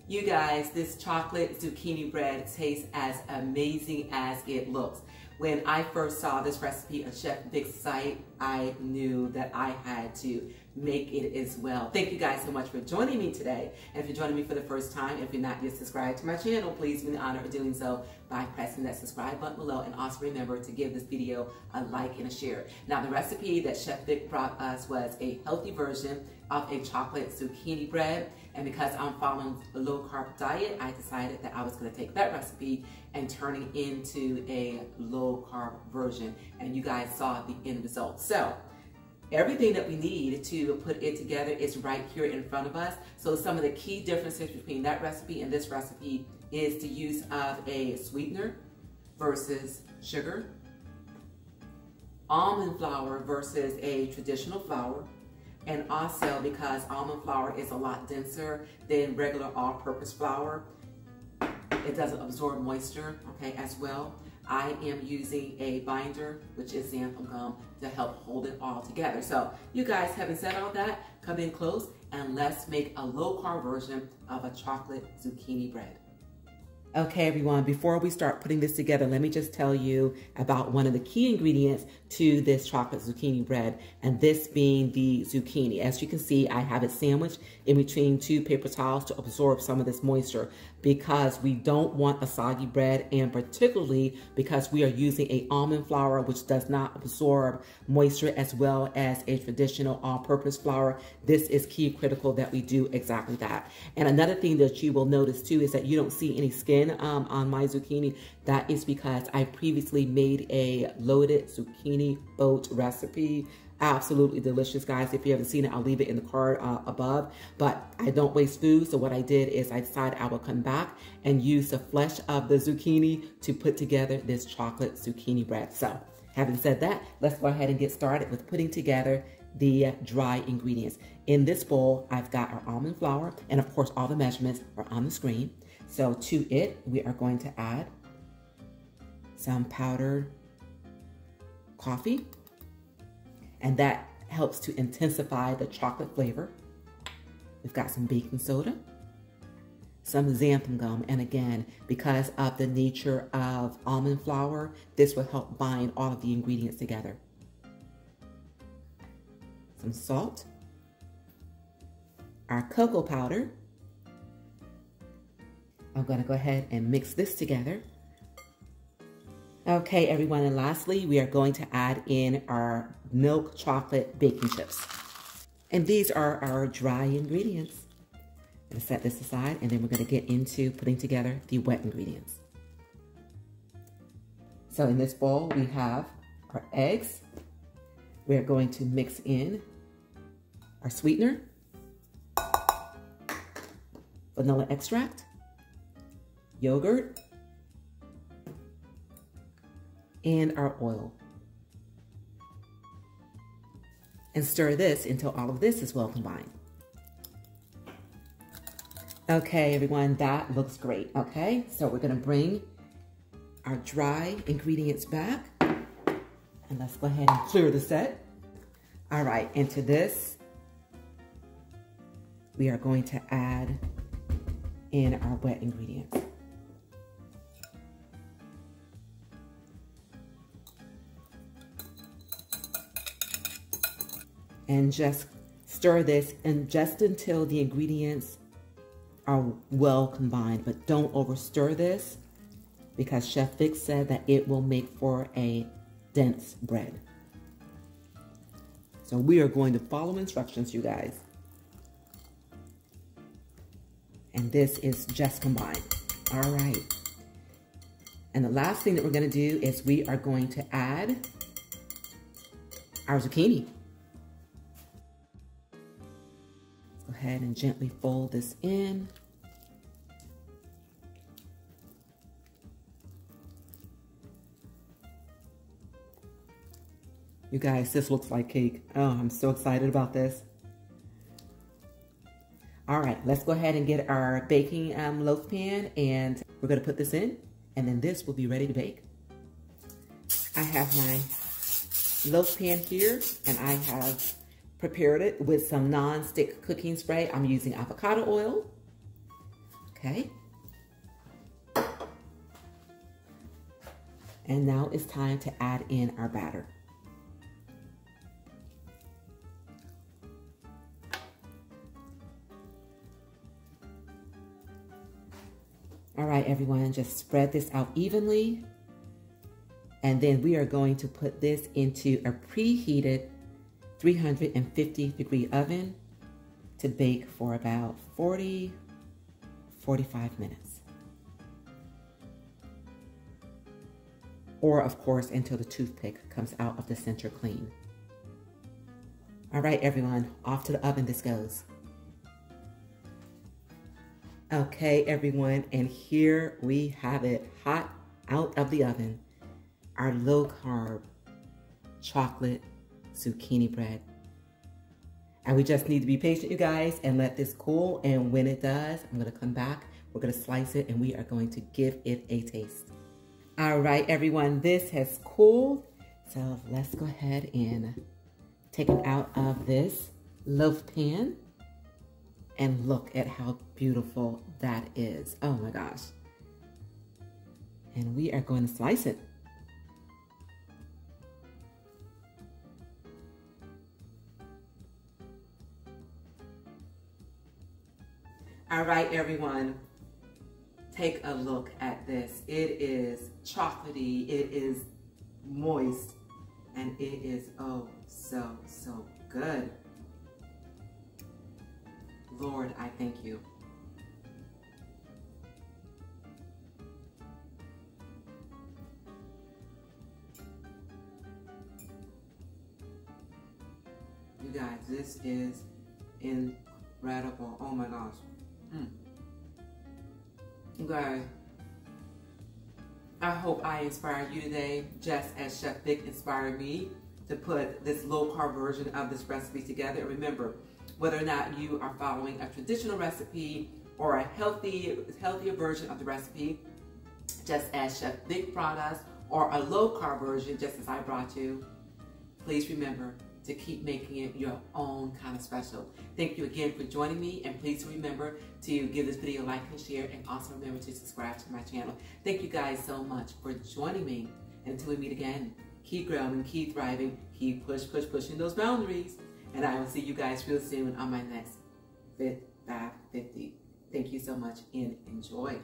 You guys, this chocolate zucchini bread tastes as amazing as it looks. When I first saw this recipe on Chef Vic's site, I knew that I had to make it as well. Thank you guys so much for joining me today. And if you're joining me for the first time, if you're not yet subscribed to my channel, please do me the honor of doing so by pressing that subscribe button below. And also remember to give this video a like and a share. Now, the recipe that Chef Vic brought us was a healthy version of a chocolate zucchini bread. And because I'm following a low carb diet, I decided that I was going to take that recipe and turn it into a low carb version. And you guys saw the end result. So everything that we need to put it together is right here in front of us. So some of the key differences between that recipe and this recipe is the use of a sweetener versus sugar, almond flour versus a traditional flour, and also because almond flour is a lot denser than regular all-purpose flour, it doesn't absorb moisture, okay, as well. I am using a binder, which is xanthum gum, to help hold it all together. So you guys, having said all that, come in close and let's make a low-carb version of a chocolate zucchini bread. Okay, everyone, before we start putting this together, let me just tell you about one of the key ingredients to this chocolate zucchini bread, and this being the zucchini. As you can see, I have it sandwiched in between two paper towels to absorb some of this moisture because we don't want a soggy bread, and particularly because we are using a almond flour which does not absorb moisture as well as a traditional all-purpose flour. This is key critical that we do exactly that. And another thing that you will notice too is that you don't see any skin on my zucchini. That is because I previously made a loaded zucchini boat recipe. Absolutely delicious, guys. If you haven't seen it, I'll leave it in the card above. But I don't waste food, so what I did is I decided I would come back and use the flesh of the zucchini to put together this chocolate zucchini bread. So having said that, let's go ahead and get started with putting together the dry ingredients. In this bowl, I've got our almond flour, and of course all the measurements are on the screen. So to it, we are going to add some powdered coffee, and that helps to intensify the chocolate flavor. We've got some baking soda, some xanthum gum, and again, because of the nature of almond flour, this will help bind all of the ingredients together. Some salt, our cocoa powder. I'm going to go ahead and mix this together. Okay, everyone, and lastly, we are going to add in our milk chocolate baking chips. And these are our dry ingredients. I'm going to set this aside, and then we're going to get into putting together the wet ingredients. So in this bowl, we have our eggs. We're going to mix in our sweetener, vanilla extract, yogurt, and our oil. And stir this until all of this is well combined. Okay, everyone, that looks great, okay? So we're gonna bring our dry ingredients back, and let's go ahead and clear the set. All right, into this, we are going to add in our wet ingredients. And just stir this and just until the ingredients are well combined, but don't over stir this because Chef Vic said that it will make for a dense bread. So we are going to follow instructions, you guys. And this is just combined. All right. And the last thing that we're going to do is we are going to add our zucchini. Go ahead and gently fold this in. You guys, this looks like cake. Oh, I'm so excited about this. All right, let's go ahead and get our baking loaf pan, and we're gonna put this in, and then this will be ready to bake. I have my loaf pan here, and I have prepared it with some non-stick cooking spray. I'm using avocado oil, Okay. And now it's time to add in our batter. All right, everyone, just spread this out evenly. And then we are going to put this into a preheated 350-degree oven to bake for about 40-45 minutes. Or, of course, until the toothpick comes out of the center clean. All right, everyone, off to the oven this goes. Okay, everyone, and here we have it, hot out of the oven. Our low-carb chocolate zucchini bread. And we just need to be patient, you guys, and let this cool. And when it does, I'm going to come back. We're going to slice it, and we are going to give it a taste. All right, everyone, this has cooled. So let's go ahead and take it out of this loaf pan. And look at how beautiful that is. Oh my gosh. And we are going to slice it. All right, everyone, take a look at this. It is chocolatey, it is moist, and it is oh so good. Lord, I thank you. You guys, this is incredible. Oh my gosh. You guys, I hope I inspired you today, just as Chef Vic inspired me to put this low-carb version of this recipe together. And remember, whether or not you are following a traditional recipe or a healthier version of the recipe, just as Chef Vic brought us, or a low-carb version, just as I brought you, please remember to keep making it your own kind of special. Thank you again for joining me, and please remember to give this video a like and share, and also remember to subscribe to my channel. Thank you guys so much for joining me. And until we meet again, keep growing, keep thriving, keep pushing those boundaries. And I will see you guys real soon on my next Fit Fab 50. Thank you so much and enjoy.